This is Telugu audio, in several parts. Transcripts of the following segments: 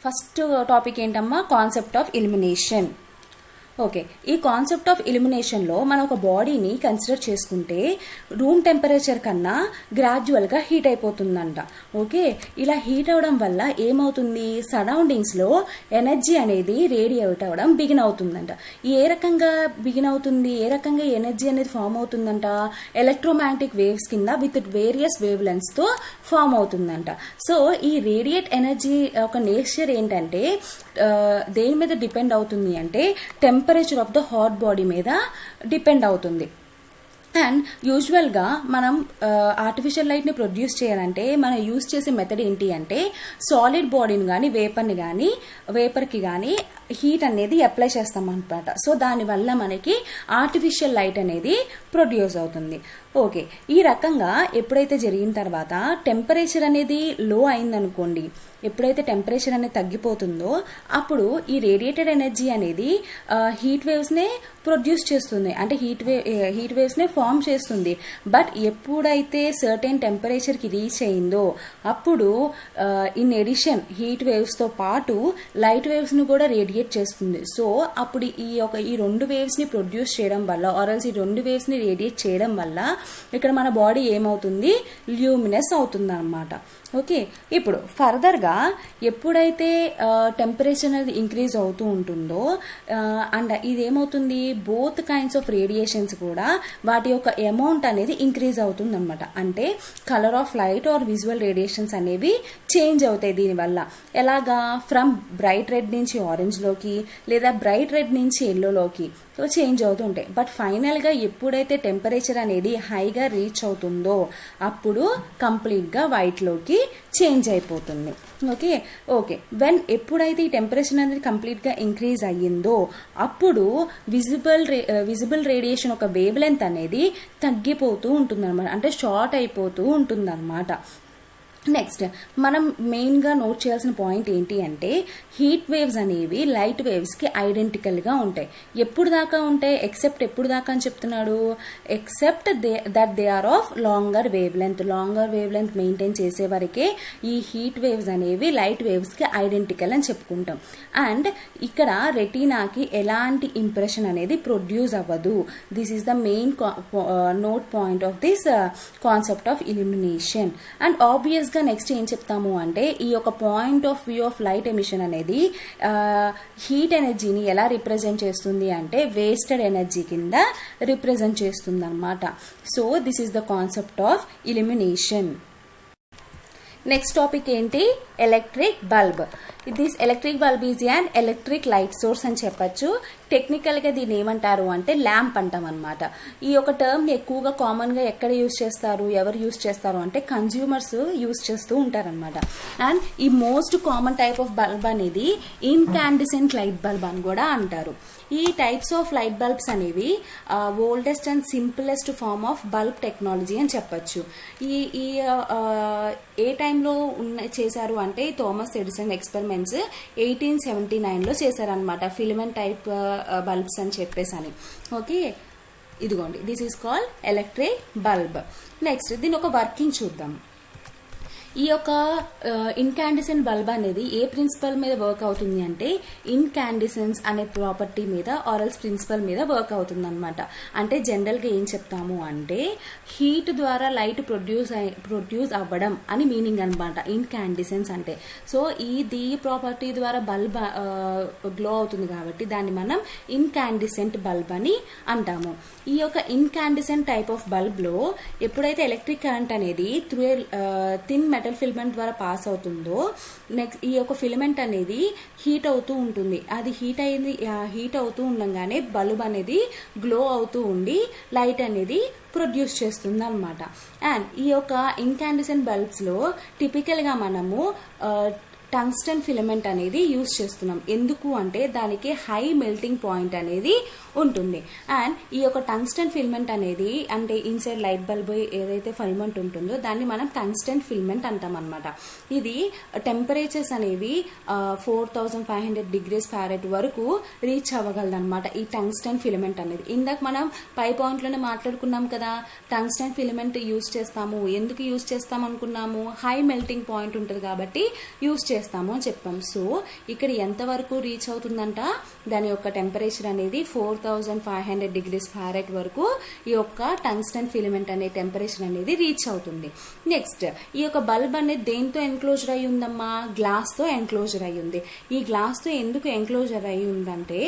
ఫస్ట్ టాపిక్ ఏంటమ్మా, కాన్సెప్ట్ ఆఫ్ ఇల్యుమినేషన్. ఓకే, ఈ కాన్సెప్ట్ ఆఫ్ ఇల్యుమినేషన్లో మనం ఒక బాడీని కన్సిడర్ చేసుకుంటే రూమ్ టెంపరేచర్ కన్నా గ్రాడ్యువల్గా హీట్ అయిపోతుందంట. ఓకే, ఇలా హీట్ అవ్వడం వల్ల ఏమవుతుంది, సరౌండింగ్స్లో ఎనర్జీ అనేది రేడియేట్ అవ్వడం బిగిన్ అవుతుందంట. ఏ రకంగా బిగిన్ అవుతుంది, ఏ రకంగా ఎనర్జీ అనేది ఫామ్ అవుతుందంట, ఎలక్ట్రోమాగ్నెటిక్ వేవ్స్ కింద విత్ వేరియస్ వేవ్ లెంగ్త్స్తో ఫామ్ అవుతుందంట. సో ఈ రేడియేట్ ఎనర్జీ ఒక నేచర్ ఏంటంటే దేని మీద డిపెండ్ అవుతుంది అంటే temperature of the hot body మీద డిపెండ్ అవుతుంది. అండ్ యూజువల్గా మనం ఆర్టిఫిషియల్ లైట్ని ప్రొడ్యూస్ చేయాలంటే మనం యూజ్ చేసే మెథడ్ ఏంటి అంటే సాలిడ్ బాడీని కానీ వేపర్కి కానీ హీట్ అనేది అప్లై చేస్తాం అనమాట. సో దానివల్ల మనకి ఆర్టిఫిషియల్ లైట్ అనేది ప్రొడ్యూస్ అవుతుంది. ఓకే, ఈ రకంగా ఎప్పుడైతే జరిగిన తర్వాత టెంపరేచర్ అనేది లో అయిందనుకోండి, ఎప్పుడైతే టెంపరేచర్ అనేది తగ్గిపోతుందో అప్పుడు ఈ రేడియేటెడ్ ఎనర్జీ అనేది హీట్ వేవ్స్నే ప్రొడ్యూస్ చేస్తుంది, అంటే హీట్ వేవ్స్నే ఫామ్ చేస్తుంది. బట్ ఎప్పుడైతే సర్టెన్ టెంపరేచర్కి రీచ్ అయిందో అప్పుడు ఇన్ ఎడిషన్ హీట్ వేవ్స్తో పాటు లైట్ వేవ్స్ని కూడా రేడియేట్ చేస్తుంది. సో అప్పుడు ఈ రెండు వేవ్స్ని ప్రొడ్యూస్ చేయడం వల్ల ఆర్ఎల్స్ ఈ రెండు వేవ్స్ని రేడియేట్ చేయడం వల్ల ఇక్కడ మన బాడీ ఏమవుతుంది, ల్యూమినస్ అవుతుంది అనమాట. ఓకే, ఇప్పుడు ఫర్దర్గా ఎప్పుడైతే టెంపరేచర్ అనేది ఇంక్రీజ్ అవుతూ ఉంటుందో అండ్ ఇదేమవుతుంది, బోత్ కైండ్స్ ఆఫ్ రేడియేషన్స్ కూడా వాటి యొక్క అమౌంట్ అనేది ఇంక్రీజ్ అవుతుంది అనమాట. అంటే colour of light or visual radiations అనేవి చేంజ్ అవుతాయి దీనివల్ల. ఎలాగా, ఫ్రమ్ బ్రైట్ రెడ్ నుంచి ఆరెంజ్లోకి లేదా బ్రైట్ రెడ్ నుంచి ఎల్లోలోకి చేంజ్ అవుతూ ఉంటాయి. బట్ ఫైనల్గా ఎప్పుడైతే టెంపరేచర్ అనేది హైగా రీచ్ అవుతుందో అప్పుడు కంప్లీట్గా వైట్లోకి చేంజ్ అయిపోతుంది. ఓకే ఎప్పుడైతే ఈ టెంపరేచర్ అనేది కంప్లీట్గా ఇంక్రీజ్ అయ్యిందో అప్పుడు విజిబుల్ రేడియేషన్ ఒక వేవ్ లెంత్ అనేది తగ్గిపోతూ ఉంటుందన్నమాట, అంటే షార్ట్ అయిపోతూ ఉంటుందన్నమాట. నెక్స్ట్ మనం మెయిన్గా నోట్ చేయాల్సిన పాయింట్ ఏంటి అంటే హీట్ వేవ్స్ అనేవి లైట్ వేవ్స్కి ఐడెంటికల్గా ఉంటాయి. ఎప్పుడు దాకా ఉంటాయి, ఎప్పుడు దాకా అని చెప్తున్నాడు, except that they are of longer wave length maintain చేసే వరకే ఈ హీట్ వేవ్స్ అనేవి లైట్ వేవ్స్కి ఐడెంటికల్ అని చెప్పుకుంటాం. అండ్ ఇక్కడ రెటీనాకి ఎలాంటి ఇంప్రెషన్ అనేది ప్రొడ్యూస్ అవ్వదు. This is the main note point of this concept of illumination. And ఆబ్వియస్గా నెక్స్ట్ ఏం చెప్తాము అంటే ఈ యొక్క point of view of light emission అనేది హీట్ ఎనర్జీని ఎలా రిప్రజెంట్ చేస్తుంది అంటే వేస్టెడ్ ఎనర్జీ కింద రిప్రజెంట్ చేస్తుంది అనమాట. So this is the concept of illumination. Next topic ఏంటి, electric bulb. This electric bulb is an electric light source అని చెప్పచ్చు. టెక్నికల్గా దీన్ని ఏమంటారు అంటే ల్యాంప్ అంటాం అనమాట. ఈ యొక్క టర్మ్ ఎక్కువగా కామన్గా ఎక్కడ యూజ్ చేస్తారు, ఎవరు యూజ్ చేస్తారు అంటే కన్జ్యూమర్స్ యూజ్ చేస్తూ ఉంటారనమాట. అండ్ ఈ most common type of bulb అనేది ఇన్కాండిసెంట్ లైట్ బల్బ్ అని కూడా అంటారు. ఈ టైప్స్ ఆఫ్ లైట్ బల్బ్స్ అనేవి oldest and simplest form of bulb technology అని చెప్పచ్చు. ఈ ఏ టైంలో చేశారు అంటే థామస్ ఎడిసన్ ఎక్స్పెరిమెంట్స్ 1879లో చేశారనమాట, ఫిలమెంట్ టైప్ బల్బ్స్ అని చెప్పేసి అని. ఓకే, ఇదిగోండి this is called electric bulb. Next దీని ఒక వర్కింగ్ చూద్దాం. ఈ యొక్క ఇన్కాండిసెంట్ బల్బ్ అనేది ఏ ప్రిన్సిపల్ మీద వర్క్ అవుతుంది అంటే ఇన్కాండిసెన్స్ అనే ప్రాపర్టీ మీద ఆర్ఎల్స్ ప్రిన్సిపల్ మీద వర్క్ అవుతుంది అనమాట. అంటే జనరల్గా ఏం చెప్తాము అంటే హీట్ ద్వారా లైట్ ప్రొడ్యూస్ అవ్వడం అని మీనింగ్ అనమాట ఇన్కాండిసెన్స్ అంటే. సో ఈ ప్రాపర్టీ ద్వారా బల్బ్ గ్లో అవుతుంది కాబట్టి దాన్ని మనం ఇన్కాండిసెంట్ బల్బ్ అని అంటాము. ఈ యొక్క ఇన్కాండిసెంట్ టైప్ ఆఫ్ బల్బ్లో ఎప్పుడైతే ఎలక్ట్రిక్ కరెంట్ అనేది త్రూ థిన్ మెటల్ ఫిలమెంట్ ద్వారా పాస్ అవుతుందో నెక్స్ట్ ఈ యొక్క ఫిలమెంట్ అనేది హీట్ అవుతూ ఉంటుంది. అది హీట్ అవుతూ ఉండగానే బల్బ్ అనేది గ్లో అవుతూ ఉండి లైట్ అనేది ప్రొడ్యూస్ చేస్తుంది అనమాట. అండ్ ఈ యొక్క ఇన్కాండిసెంట్ బల్బ్స్లో టిపికల్గా మనము టంగ్స్టన్ ఫిలమెంట్ అనేది యూజ్ చేస్తున్నాం. ఎందుకు అంటే దానికి హై మెల్టింగ్ పాయింట్ అనేది ఉంటుంది. అండ్ ఈ యొక్క టంగ్స్టన్ ఫిలమెంట్ అనేది అంటే ఇన్సైడ్ లైట్ బల్బ్ ఏదైతే ఫిలమెంట్ ఉంటుందో దాన్ని మనం టంగ్స్టన్ ఫిలమెంట్ అంటాం అనమాట. ఇది టెంపరేచర్స్ అనేవి 4500 degrees Fahrenheit వరకు రీచ్ అవ్వగలదన్నమాట ఈ టంగ్స్టన్ ఫిలమెంట్ అనేది. ఇందాక మనం పై పాయింట్లోనే మాట్లాడుకున్నాం కదా, టంగ్స్టన్ ఫిలమెంట్ యూజ్ చేస్తాము, ఎందుకు యూజ్ చేస్తాం అనుకున్నాము, హై మెల్టింగ్ పాయింట్ ఉంటుంది కాబట్టి యూజ్ చేస్తాము అని చెప్పాం. సో ఇక్కడ ఎంతవరకు రీచ్ అవుతుందంట, దాని యొక్క టెంపరేచర్ అనేది 4500 degrees Fahrenheit వరకు ఈ యొక్క టంగ్స్టన్ ఫిలమెంట్ అనే టెంపరేచర్ అనేది రీచ్ అవుతుంది. నెక్స్ట్ ఈ యొక్క బల్బ్ అనేది దేంతో ఎన్క్లోజర్ అయి ఉందమ్మా, గ్లాస్ తో ఎన్క్లోజర్ అయి ఉంది. ఈ గ్లాస్ తో ఎందుకు ఎన్క్లోజర్ అయి ఉందంటే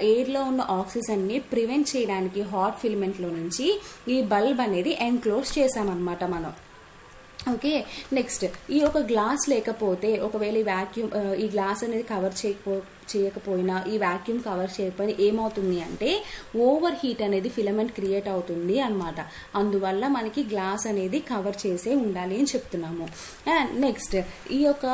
ఎయిర్ లో ఉన్న ఆక్సిజన్ ని ప్రివెంట్ చేయడానికి హాట్ ఫిలమెంట్ లో నుంచి ఈ బల్బ్ అనేది ఎన్క్లోజ్ చేసామన్నమాట మనం. ఓకే, నెక్స్ట్ ఈ యొక్క గ్లాస్ లేకపోతే ఒకవేళ ఈ గ్లాస్ అనేది కవర్ చేయకపోయినా ఈ వాక్యూమ్ కవర్ చేయకపోయినా ఏమవుతుంది అంటే ఓవర్ హీట్ అనేది ఫిలమెంట్ క్రియేట్ అవుతుంది అన్నమాట. అందువల్ల మనకి గ్లాస్ అనేది కవర్ చేసే ఉండాలి అని చెప్తున్నాము. అండ్ నెక్స్ట్ ఈ యొక్క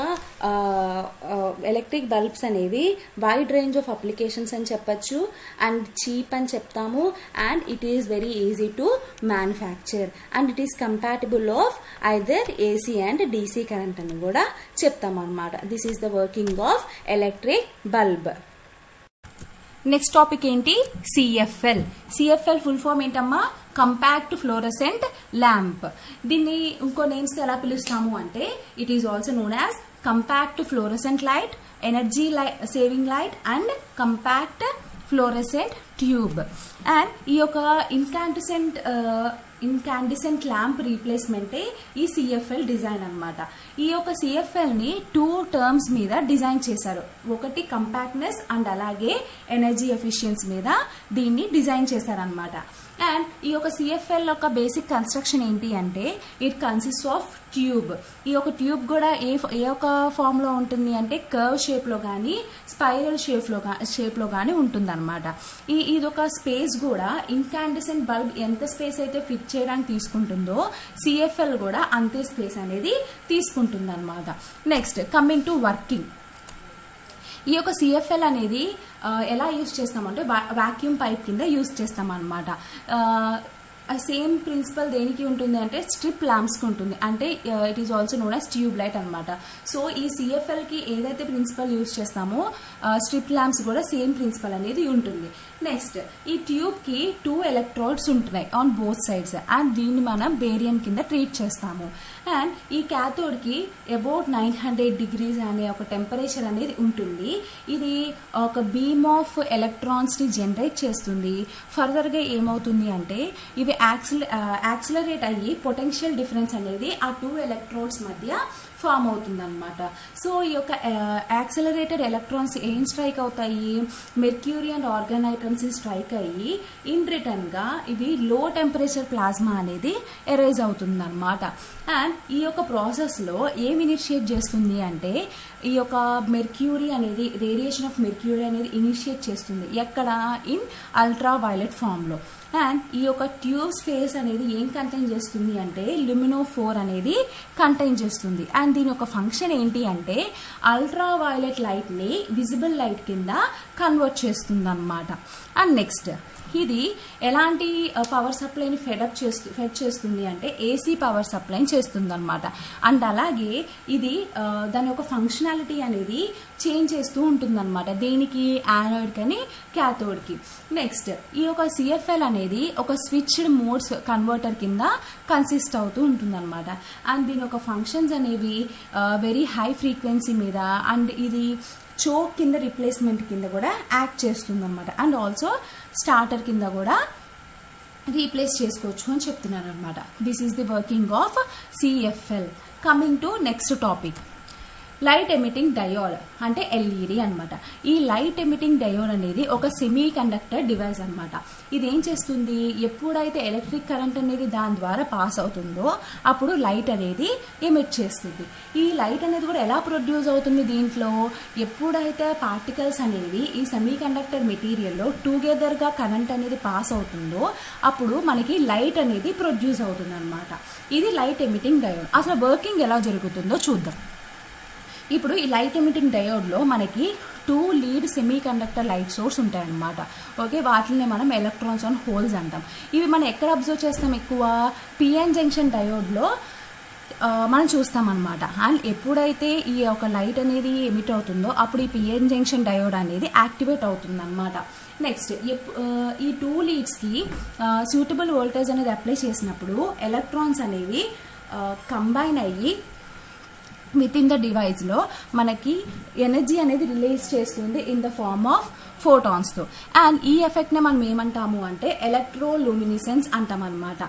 ఎలక్ట్రిక్ బల్బ్స్ అనేవి వైడ్ రేంజ్ ఆఫ్ అప్లికేషన్స్ అని చెప్పచ్చు అండ్ చీప్ అని చెప్తాము. And it is very easy to manufacture and it is compatible of either AC and DC current అని కూడా చెప్తాం అన్నమాట. This is the working of electric bulb. Next topic ఏంటి, సిఎఫ్ఎల్. సిఎఫ్ఎల్ ఫుల్ ఫామ్ ఏంటమ్మా, కంపాక్ట్ ఫ్లోరసెంట్ ల్యాంప్. దీన్ని ఇంకో నేమ్స్ ఎలా పిలుస్తాము అంటే it is also known as compact fluorescent light, energy saving light and compact fluorescent tube. And ఈ యొక్క ఇన్కాండిసెంట్ ల్యాంప్ రీప్లేస్మెంటే ఈ సిఎఫ్ఎల్ డిజైన్ అన్నమాట. ఈ యొక్క సిఎఫ్ఎల్ ని 2 terms మీద డిజైన్ చేశారు. ఒకటి కంపాక్ట్నెస్ అండ్ అలాగే ఎనర్జీ ఎఫిషియన్సీ మీద దీన్ని డిజైన్ చేశారనమాట. అండ్ ఈ యొక్క సిఎఫ్ఎల్ యొక్క బేసిక్ కన్స్ట్రక్షన్ ఏంటి అంటే ఇట్ కన్సిస్ట్ ఆఫ్ ట్యూబ్. ఈ యొక్క ట్యూబ్ కూడా ఏ ఒక ఫామ్ లో ఉంటుంది అంటే కర్వ్ షేప్ లో కానీ స్పైరల్ షేప్ లో కానీ ఉంటుంది అనమాట. ఇది ఒక స్పేస్ కూడా ఇన్కాండిసెంట్ బల్బ్ ఎంత స్పేస్ అయితే ఫిట్ చేయడానికి తీసుకుంటుందో సిఎఫ్ఎల్ కూడా అంతే స్పేస్ అనేది తీసుకుంటుంది అనమాట. Next coming to working. ఈ యొక్క సిఎఫ్ఎల్ అనేది ఎలా యూజ్ చేస్తామంటే వాక్యూమ్ పైప్ కింద యూజ్ చేస్తాం అనమాట. సేమ్ ప్రిన్సిపల్ దేనికి ఉంటుంది అంటే స్ట్రిప్ ల్యాంప్స్కి ఉంటుంది, అంటే it is also known as tube light అనమాట. సో ఈ సిఎఫ్ఎల్కి ఏదైతే ప్రిన్సిపల్ యూజ్ చేస్తామో స్ట్రిప్ ల్యాంప్స్ కూడా సేమ్ ప్రిన్సిపల్ అనేది ఉంటుంది. నెక్స్ట్ ఈ ట్యూబ్కి 2 electrodes ఉంటున్నాయి ఆన్ బోత్ సైడ్స్ అండ్ దీన్ని మనం బేరియం కింద ట్రీట్ చేస్తాము. అండ్ ఈ క్యాథోడ్కి అబౌట్ 900 degrees అనే ఒక టెంపరేచర్ అనేది ఉంటుంది. ఇది ఒక బీమ్ ఆఫ్ ఎలక్ట్రాన్స్ని జనరేట్ చేస్తుంది. ఫర్దర్గా ఏమవుతుంది అంటే ఇవి యాక్సిలరేట్ అయ్యి పొటెన్షియల్ డిఫరెన్స్ అనేది ఆ 2 electrodes మధ్య ఫామ్ అవుతుంది అనమాట. సో ఈ యొక్క యాక్సిలరేటెడ్ ఎలక్ట్రాన్స్ ఏం స్ట్రైక్ అవుతాయి, mercury and organ items strike అయ్యి ఇన్ రిటర్న్ గా ఇది లో టెంపరేచర్ ప్లాస్మా అనేది ఎరేజ్ అవుతుంది అనమాట. అండ్ ఈ యొక్క ప్రాసెస్ లో ఏం ఇనిషియేట్ చేస్తుంది అంటే ఈ యొక్క మెర్క్యూరీ అనేది రేడియేషన్ ఆఫ్ మెర్క్యూరీ అనేది ఇనిషియేట్ చేస్తుంది ఎక్కడ, ఇన్ అల్ట్రా వైలెట్ ఫామ్ లో. అండ్ ఈ యొక్క ట్యూబ్ స్పేస్ అనేది ఏం కంటైన్ చేస్తుంది అంటే ల్యూమినోఫోర్ అనేది కంటైన్ చేస్తుంది. అండ్ దీని యొక్క ఫంక్షన్ ఏంటి అంటే అల్ట్రా వైలెట్ లైట్ ని విజిబుల్ లైట్ కింద కన్వర్ట్ చేస్తుంది అనమాట. అండ్ నెక్స్ట్ ఇది ఎలాంటి పవర్ సప్లైని ఫెడ్ చేస్తుంది అంటే ఏసీ పవర్ సప్లైని చేస్తుంది అనమాట. అండ్ అలాగే ఇది దాని యొక్క ఫంక్షనాలిటీ అనేది చేంజ్ చేస్తూ ఉంటుంది అనమాట, దేనికి, యానోడ్ కని క్యాథోడ్ కి. నెక్స్ట్ ఈ యొక్క సిఎఫ్ఎల్ అనేది ఒక స్విచ్డ్ మోడ్స్ కన్వర్టర్ కింద కన్సిస్ట్ అవుతూ ఉంటుంది అనమాట. అండ్ దీని యొక్క ఫంక్షన్స్ అనేవి వెరీ హై ఫ్రీక్వెన్సీ మీద అండ్ ఇది చోక్ కింద రిప్లేస్మెంట్ కింద కూడా యాక్ట్ చేస్తుంది అనమాట. అండ్ ఆల్సో స్టార్టర్ కింద కూడా రీప్లేస్ చేసుకోవచ్చు అని చెప్తున్నారు అనమాట. This is the working of CFL. Coming to next topic, light emitting diode అంటే ఎల్ఈడి అనమాట. ఈ లైట్ ఎమిటింగ్ డయోడ్ అనేది ఒక సెమీ కండక్టర్ డివైస్ అనమాట. ఇది ఏం చేస్తుంది, ఎప్పుడైతే ఎలక్ట్రిక్ కరెంట్ అనేది దాని ద్వారా పాస్ అవుతుందో అప్పుడు లైట్ అనేది ఎమిట్ చేస్తుంది. ఈ లైట్ అనేది కూడా ఎలా ప్రొడ్యూస్ అవుతుంది, దీంట్లో ఎప్పుడైతే పార్టికల్స్ అనేవి ఈ సెమీ కండక్టర్ మెటీరియల్లో టుగెదర్గా కరెంట్ అనేది పాస్ అవుతుందో అప్పుడు మనకి లైట్ అనేది ప్రొడ్యూస్ అవుతుంది అనమాట. ఇది లైట్ ఎమిటింగ్ డయోడ్. అసలు వర్కింగ్ ఎలా జరుగుతుందో చూద్దాం. ఇప్పుడు ఈ లైట్ ఎమిటింగ్ డయోడ్లో మనకి 2 lead semi conductor light source ఉంటాయన్నమాట. ఓకే, వాటిని మనం ఎలక్ట్రాన్స్ ఆన్ హోల్స్ అంటాం. ఇవి మనం ఎక్కడ అబ్జర్వ్ చేస్తాం? ఎక్కువ పిఎన్ జంక్షన్ డయోడ్లో మనం చూస్తామన్నమాట. అండ్ ఎప్పుడైతే ఈ ఒక లైట్ అనేది ఎమిట్ అవుతుందో అప్పుడు ఈ పిఎన్ జంక్షన్ డయోడ్ అనేది యాక్టివేట్ అవుతుంది అనమాట. నెక్స్ట్ ఈ 2 లీడ్స్కి సూటబుల్ వోల్టేజ్ అనేది అప్లై చేసినప్పుడు ఎలక్ట్రాన్స్ అనేవి కంబైన్ అయ్యి విత్ ఇన్ ద డివైస్లో మనకి ఎనర్జీ అనేది రిలీజ్ చేస్తుంది ఇన్ ద ఫార్మ్ ఆఫ్ ఫోటాన్స్తో. అండ్ ఈ ఎఫెక్ట్ని మనం ఏమంటాము అంటే ఎలక్ట్రోలూమినిసెన్స్ అంటాం అనమాట.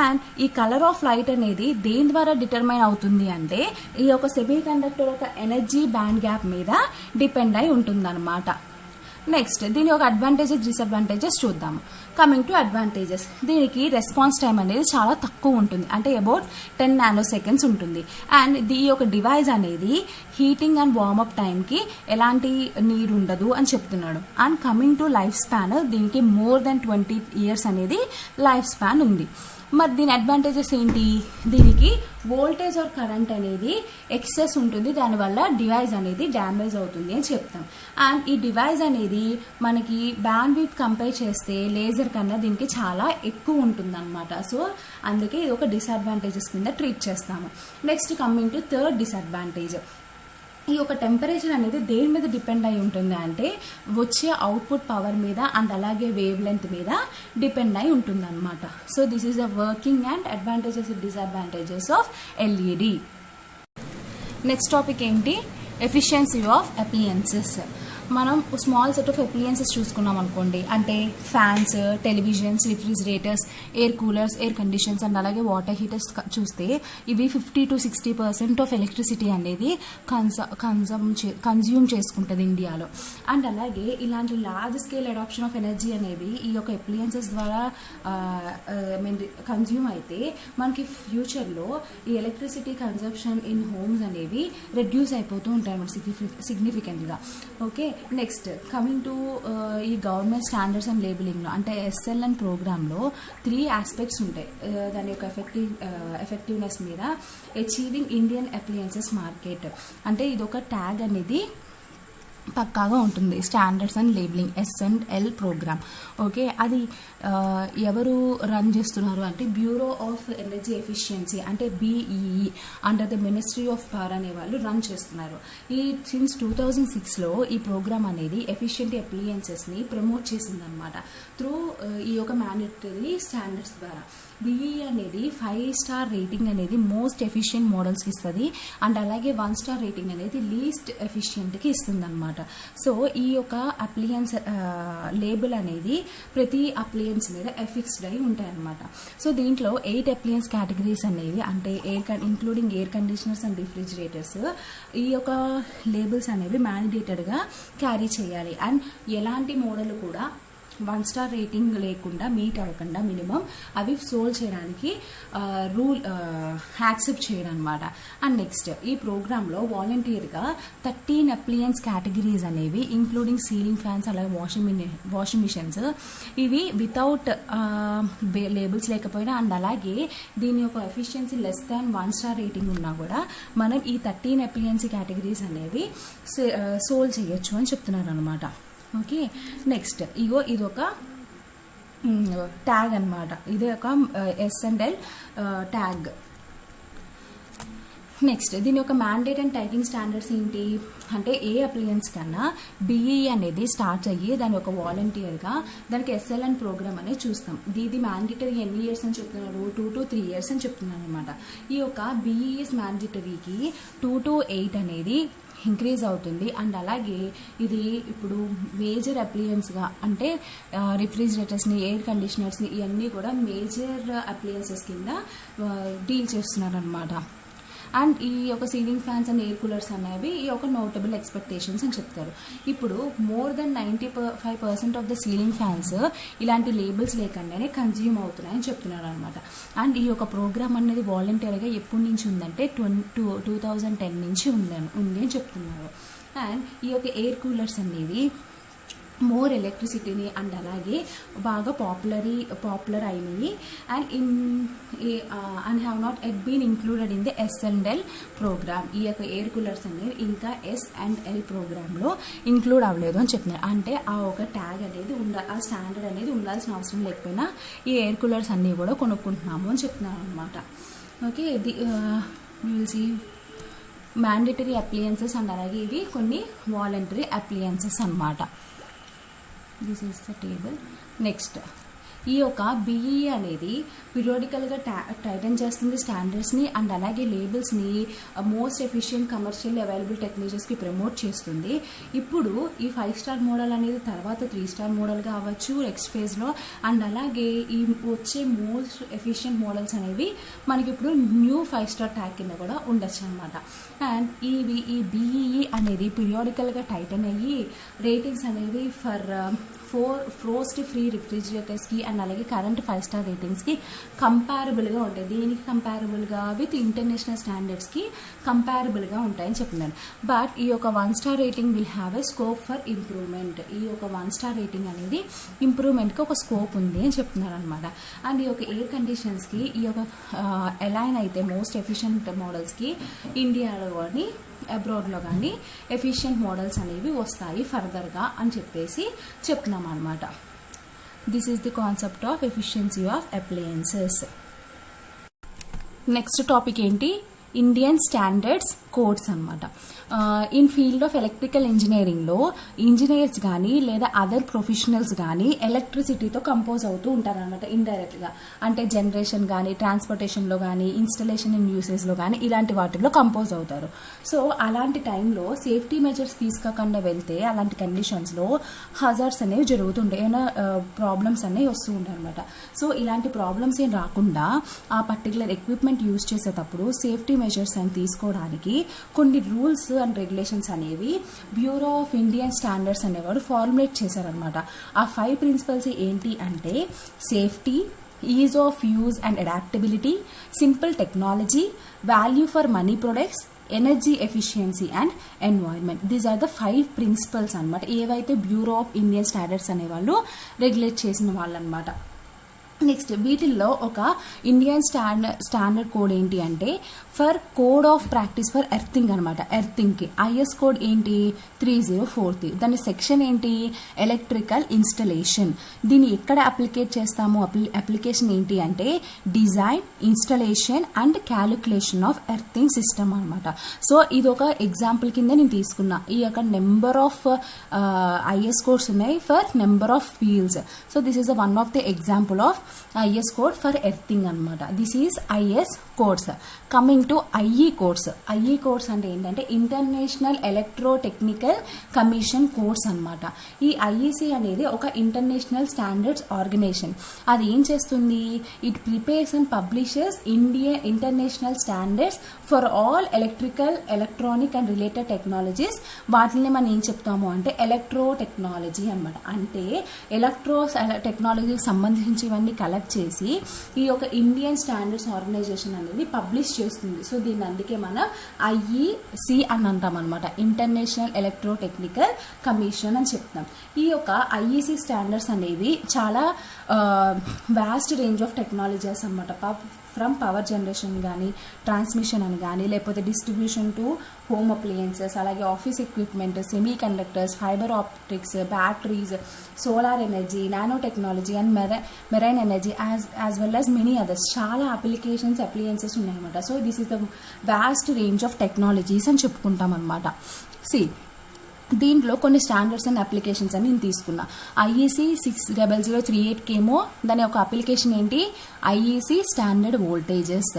అండ్ ఈ కలర్ ఆఫ్ లైట్ అనేది దేని ద్వారా డిటర్మైన్ అవుతుంది అంటే ఈ యొక్క సెమీ కండక్టర్ ఒక ఎనర్జీ బ్యాండ్ గ్యాప్ మీద డిపెండ్ అయి ఉంటుందన్నమాట. నెక్స్ట్ దీని యొక్క అడ్వాంటేజెస్ డిసడ్వాంటేజెస్ చూద్దాము. కమింగ్ టు అడ్వాంటేజెస్, దీనికి రెస్పాన్స్ టైం అనేది చాలా తక్కువ ఉంటుంది, అంటే అబౌట్ 10 నానోసెకండ్స్ ఉంటుంది. అండ్ ఈ యొక్క డివైస్ అనేది హీటింగ్ అండ్ వార్మప్ టైంకి ఎలాంటి నీడ్ ఉండదు అని చెప్తున్నాడు. And coming to life span, దీనికి మోర్ దెన్ 20 years అనేది లైఫ్ స్పాన్ ఉంది. మరి దీని అడ్వాంటేజెస్ ఏంటి? దీనికి వోల్టేజ్ ఆర్ కరెంట్ అనేది ఎక్సెస్ ఉంటుంది, దానివల్ల డివైస్ అనేది డ్యామేజ్ అవుతుంది అని చెప్తాం. అండ్ ఈ డివైస్ అనేది మనకి బ్యాండ్ విడ్త్ కంపేర్ చేస్తే లేజర్ కన్నా దీనికి చాలా ఎక్కువ ఉంటుంది అనమాట. సో అందుకే ఇది ఒక డిసడ్వాంటేజెస్ కింద ట్రీట్ చేస్తాము. Next coming to third disadvantage, ఈ యొక్క టెంపరేచర్ అనేది దేని మీద డిపెండ్ అయి ఉంటుంది అంటే వచ్చే అవుట్పుట్ పవర్ మీద అండ్ అలాగే వేవ్ లెంత్ మీద డిపెండ్ అయి ఉంటుంది అనమాట. So this is the working and advantages disadvantages of LED. Next topic ఏంటి? Efficiency of appliances. మనం స్మాల్ సెట్ ఆఫ్ అప్లియన్సెస్ చూసుకున్నాం అనుకోండి, అంటే fans, televisions, refrigerators, air coolers, air conditions and అలాగే వాటర్ హీటర్స్ చూస్తే ఇవి 50 to 60% ఆఫ్ ఎలక్ట్రిసిటీ అనేది కన్జ్యూమ్ చేసుకుంటుంది ఇండియాలో. అండ్ అలాగే ఇలాంటి large scale adoption of energy అనేవి ఈ యొక్క అప్లియన్సెస్ ద్వారా కన్జ్యూమ్ అయితే మనకి ఫ్యూచర్లో ఈ ఎలక్ట్రిసిటీ కన్జంప్షన్ ఇన్ హోమ్స్ అనేవి రెడ్యూస్ అయిపోతూ ఉంటాయి అన్నమాట సిగ్నిఫికెంట్గా. ఓకే, నెక్స్ట్ కమింగ్ టు ఈ గవర్నమెంట్ స్టాండర్డ్స్ అండ్ లేబులింగ్లో అంటే SLN ప్రోగ్రాంలో 3 ఆస్పెక్ట్స్ ఉంటాయి దాని యొక్క ఎఫెక్టివ్నెస్ మీద. అచీవింగ్ ఇండియన్ అప్లియన్సెస్ మార్కెట్ అంటే ఇదొక ట్యాగ్ అనేది పక్కాగా ఉంటుంది, standards and labelling S&L programme. Okay, అది ఎవరు రన్ చేస్తున్నారు అంటే బ్యూరో ఆఫ్ ఎనర్జీ ఎఫిషియన్సీ అంటే BEE under the ministry of power అనే వాళ్ళు రన్ చేస్తున్నారు. సిన్స్ 2006లో ఈ ప్రోగ్రామ్ అనేది ఎఫిషియెంట్ అప్లియన్సెస్ని ప్రమోట్ చేసిందనమాట త్రూ ఈ యొక్క మ్యాండేటరీ స్టాండర్డ్స్ ద్వారా. BEE అనేది 5-star రేటింగ్ అనేది మోస్ట్ ఎఫిషియెంట్ మోడల్స్కి ఇస్తుంది అండ్ అలాగే 1-star రేటింగ్ అనేది లీస్ట్ ఎఫిషియెంట్కి ఇస్తుంది అనమాట. సో ఈ యొక్క అప్లియన్స్ లేబుల్ అనేది ప్రతి అప్లియన్స్ మీద ఎఫిక్స్డ్ అయి ఉంటాయి అనమాట. సో దీంట్లో 8 అప్లియన్స్ కేటగిరీస్ అనేవి అంటే including air conditioners and refrigerators ఈ యొక్క లేబుల్స్ అనేవి మ్యాండేటెడ్గా క్యారీ చేయాలి. అండ్ ఎలాంటి మోడల్ కూడా 1-star రేటింగ్ లేకుండా మీట్ అవ్వకుండా మినిమం అవి సోల్వ్ చేయడానికి రూల్ యాక్సెప్ట్ చేయడం అనమాట. అండ్ నెక్స్ట్ ఈ ప్రోగ్రాంలో వాలంటీర్గా 13 అప్లియన్స్ కేటగిరీస్ అనేవి ఇంక్లూడింగ్ సీలింగ్ ఫ్యాన్స్ అలాగే వాషింగ్ మిషన్స్ ఇవి వితౌట్ లేబుల్స్ లేకపోయినా అండ్ అలాగే దీని యొక్క efficiency less than 1-star rating ఉన్నా కూడా మనం ఈ 13 అప్లియన్స్ కేటగిరీస్ అనేవి సోల్వ్ చేయొచ్చు అని చెప్తున్నారు అనమాట. ఓకే, నెక్స్ట్ ఇదొక ట్యాగ్ అనమాట, ఇది ఒక S&L ట్యాగ్. నెక్స్ట్ దీని యొక్క మ్యాండేట్ అండ్ టైపింగ్ స్టాండర్డ్స్ ఏంటి అంటే ఏ అప్లియన్స్ కన్నా BEE అనేది స్టార్ట్ అయ్యి దాని ఒక వాలంటీర్గా దానికి SLN ప్రోగ్రామ్ అనేది చూస్తాం. ఇది మ్యాండేటరీ ఎన్ని ఇయర్స్ అని చెప్తున్నారు? 2 to 3 years అని చెప్తున్నారు అనమాట. ఈ యొక్క BEE మ్యాండేటరీకి 2 to 8 అనేది ఇంక్రీజ్ అవుతుంది. అండ్ అలాగే ఇది ఇప్పుడు మేజర్ అప్లియన్స్గా అంటే రిఫ్రిజిరేటర్స్ని, ఎయిర్ కండిషనర్స్ని ఇవన్నీ కూడా మేజర్ అప్లియన్సెస్ కింద డీల్ చేస్తున్నారు అనమాట. అండ్ ఈ యొక్క ceiling fans and air coolers అనేవి ఈ యొక్క నోటబుల్ ఎక్స్పెక్టేషన్స్ అని చెప్తారు. ఇప్పుడు more than 95% of the ceiling fans ఇలాంటి లేబుల్స్ లేకుండానే కన్జ్యూమ్ అవుతున్నాయని చెప్తున్నారు అనమాట. అండ్ ఈ యొక్క ప్రోగ్రామ్ అనేది వాలంటీర్గా ఎప్పటి నుంచి ఉందంటే 2010 నుంచి ఉంది అని చెప్తున్నారు. అండ్ ఈ యొక్క ఎయిర్ కూలర్స్ అనేవి మోర్ ఎలక్ట్రిసిటీని అండ్ అలాగే బాగా పాపులర్ అయినాయి and and have not at been included in the S&L programme. ఈ యొక్క ఎయిర్ కూలర్స్ అనేవి ఇంకా S&L ప్రోగ్రాంలో ఇంక్లూడ్ అవ్వలేదు అని చెప్తున్నారు. అంటే ఆ ఒక ట్యాగ్ అనేది ఆ స్టాండర్డ్ అనేది ఉండాల్సిన అవసరం లేకపోయినా ఈ ఎయిర్ కూలర్స్ అన్నీ కూడా కొనుక్కుంటున్నాము అని చెప్తున్నారు అనమాట. Okay, will see mandatory appliances and అలాగే ఇవి కొన్ని వాలంటరీ అప్లయన్సెస్ అన్నమాట. This is the table. Next ఈ యొక్క BEE అనేది పీరియాడికల్గా టైటన్ చేస్తుంది స్టాండర్డ్స్ని అండ్ అలాగే లేబుల్స్ని మోస్ట్ ఎఫిషియెంట్ కమర్షియల్ అవైలబుల్ టెక్నాలజీస్కి ప్రమోట్ చేస్తుంది. ఇప్పుడు ఈ 5 స్టార్ మోడల్ అనేది తర్వాత 3 స్టార్ మోడల్గా అవ్వచ్చు నెక్స్ట్ ఫేజ్లో. అండ్ అలాగే ఈ వచ్చే మోస్ట్ ఎఫిషియెంట్ మోడల్స్ అనేవి మనకి ఇప్పుడు న్యూ 5 స్టార్ ట్యాగ్ కింద కూడా ఉండొచ్చు అనమాట. అండ్ ఈ BEE అనేది పీరియాడికల్గా టైటన్ అయ్యి రేటింగ్స్ అనేవి ఫర్ ఫ్రోస్ట్ ఫ్రీ రిఫ్రిజిరేటర్స్కి అండ్ అలాగే కరెంట్ 5 స్టార్ రేటింగ్స్కి కంపారబుల్గా ఉంటాయి. దీనికి కంపారబుల్గా విత్ ఇంటర్నేషనల్ స్టాండర్డ్స్కి కంపారబుల్గా ఉంటాయని చెప్తున్నాను. బట్ ఈ యొక్క 1 star rating will have a scope for improvement. ఈ యొక్క 1 స్టార్ రేటింగ్ అనేది ఇంప్రూవ్మెంట్కి ఒక స్కోప్ ఉంది అని చెప్తున్నారు అనమాట. అండ్ ఈ యొక్క ఎయిర్ కండిషన్స్కి ఈ యొక్క అలైన్ అయితే మోస్ట్ ఎఫిషియెంట్ మోడల్స్కి ఇండియాలో కానీ అబ్రాడ్లో కానీ ఎఫిషియెంట్ మోడల్స్ అనేవి వస్తాయి ఫర్దర్గా అని చెప్పేసి చెప్తున్నాం అనమాట. This is the concept of efficiency of appliances. Next topic ఏంటి? ఇండియన్ స్టాండర్డ్స్ కోడ్స్ అనమాట. ఇన్ ఫీల్డ్ ఆఫ్ ఎలక్ట్రికల్ ఇంజనీరింగ్లో ఇంజనీర్స్ కానీ లేదా అదర్ ప్రొఫెషనల్స్ కానీ ఎలక్ట్రిసిటీతో కంపోజ్ అవుతూ ఉంటారనమాట ఇండైరెక్ట్గా. అంటే జనరేషన్ కానీ ట్రాన్స్పోర్టేషన్లో కానీ ఇన్స్టలేషన్ ఇన్ యూసేజ్లో కానీ ఇలాంటి వాటిల్లో కంపోజ్ అవుతారు. సో అలాంటి టైంలో సేఫ్టీ మెజర్స్ తీసుకోకుండా వెళ్తే అలాంటి కండిషన్స్లో హజార్డ్స్ అనేవి జరుగుతుంటాయి, ఏమైనా ప్రాబ్లమ్స్ అనేవి వస్తూ ఉంటాయి అనమాట. సో ఇలాంటి ప్రాబ్లమ్స్ ఏం రాకుండా ఆ పర్టికులర్ ఎక్విప్మెంట్ యూజ్ చేసేటప్పుడు సేఫ్టీ మెజర్స్ అని తీసుకోవడానికి కొన్ని రూల్స్ అండ్ రెగ్యులేషన్స్ అనేవి బ్యూరో ఆఫ్ ఇండియన్ స్టాండర్డ్స్ అనేవాడు ఫార్ములేట్ చేశారనమాట. ఆ 5 ప్రిన్సిపల్స్ ఏంటి అంటే safety, ease of use and adaptability, simple technology, value for money products, energy efficiency and environment. These are the 5 principles అనమాట, ఏవైతే బ్యూరో ఆఫ్ ఇండియన్ స్టాండర్డ్స్ అనేవాళ్ళు రెగ్యులేట్ చేసిన వాళ్ళు అనమాట. నెక్స్ట్ వీటిల్లో ఒక ఇండియన్ స్టాండర్డ్ కోడ్ ఏంటి అంటే for code of practice for earthing అనమాట. ఎర్తింగ్కి IS కోడ్ ఏంటి 3043. దాని సెక్షన్ ఏంటి ఎలక్ట్రికల్ ఇన్స్టలేషన్. దీన్ని ఎక్కడ అప్లికేట్ చేస్తాము? అప్లికేషన్ ఏంటి అంటే design, installation and calculation of earthing system అనమాట. సో ఇది ఒక ఎగ్జాంపుల్ కింద నేను తీసుకున్నా. ఈ యొక్క నెంబర్ ఆఫ్ IS కోడ్స్ ఉన్నాయి for number of fields. So this is one of the example of IS code for earthing అనమాట. This is IS codes. Coming to IE codes. IE codes అంటే ఏంటంటే international electro technical commission codes అనమాట. ఈ IEC అనేది ఒక ఇంటర్నేషనల్ స్టాండర్డ్స్ ఆర్గనైజేషన్. అది ఏం చేస్తుంది? It prepares and publishes international standards for all electrical, electronic and related technologies. వాటిని మనం ఏం చెప్తాము అంటే ఎలక్ట్రో టెక్నాలజీ అనమాట. అంటే ఎలక్ట్రో టెక్నాలజీకి సంబంధించివన్నీ కలెక్ట్ చేసి ఈ యొక్క ఇండియన్ స్టాండర్డ్స్ ఆర్గనైజేషన్ అనేది పబ్లిష్ చేస్తుంది. సో దీన్ని అందుకే మనం IEC అని అంటాం అనమాట, ఇంటర్నేషనల్ ఎలక్ట్రో టెక్నికల్ కమిషన్ అని చెప్తాం. ఈ యొక్క IEC స్టాండర్డ్స్ అనేవి చాలా వాస్ట్ రేంజ్ ఆఫ్ టెక్నాలజీస్ అనమాట. ఫ్రమ్ పవర్ జనరేషన్ కానీ ట్రాన్స్మిషన్ అని కానీ లేకపోతే డిస్ట్రిబ్యూషన్ టు హోమ్ అప్లయన్సెస్, అలాగే office equipment, semiconductors, fibre optics, batteries, solar energy, nanotechnology and marine energy as well as many others. చాలా అప్లియన్సెస్ ఉన్నాయన్నమాట. So this is the vast range of technologies అని చెప్పుకుంటాం అనమాట. దీంట్లో కొన్ని స్టాండర్డ్స్ అండ్ అప్లికేషన్స్ అని నేను తీసుకున్నా. IEC 60038 కేమో దాని యొక్క అప్లికేషన్ ఏంటి? IEC standard voltages.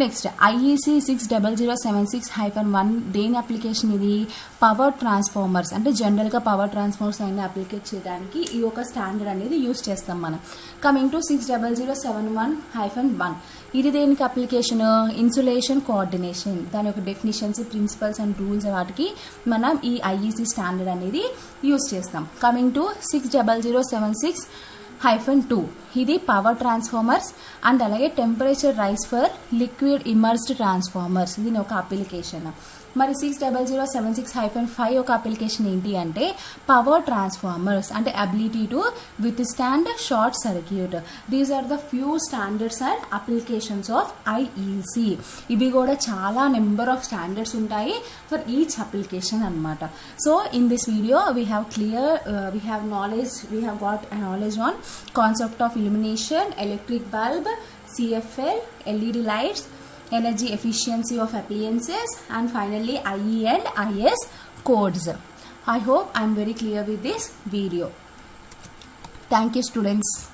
Next IEC 60076-1 దేని అప్లికేషన్ ఇది? Power transformers. అంటే జనరల్గా పవర్ ట్రాన్స్ఫార్మర్స్ అయినా అప్లికేట్ చేయడానికి ఈ యొక్క స్టాండర్డ్ అనేది యూజ్ చేస్తాం మనం. కమింగ్ టు 60071-1 ఇది దేనికి అప్లికేషన్? Insulation coordination. దాని యొక్క డెఫినిషన్స్, ప్రిన్సిపల్స్ అండ్ రూల్స్ వాటికి మనం ఈ IEC స్టాండర్డ్ అనేది యూజ్ చేస్తాం. కమింగ్ టు 60076 -2 ఇది పవర్ ట్రాన్స్ఫార్మర్స్ అండ్ అలాగే temperature rise for liquid immersed transformers దీని ఒక అప్లికేషన్. మరి 60076-5 ఒక అప్లికేషన్ ఏంటి అంటే పవర్ ట్రాన్స్ఫార్మర్స్ అంటే ability to withstand short circuit. These are the few standards and applications of IEC. ఇవి కూడా చాలా నెంబర్ ఆఫ్ స్టాండర్డ్స్ ఉంటాయి ఫర్ ఈచ్ అప్లికేషన్ అనమాట. So in this video we have got knowledge on concept of illumination, electric bulb, CFL, LED lights, energy efficiency of appliances, and finally IE and IS codes. I hope I am very clear with this video. Thank you students.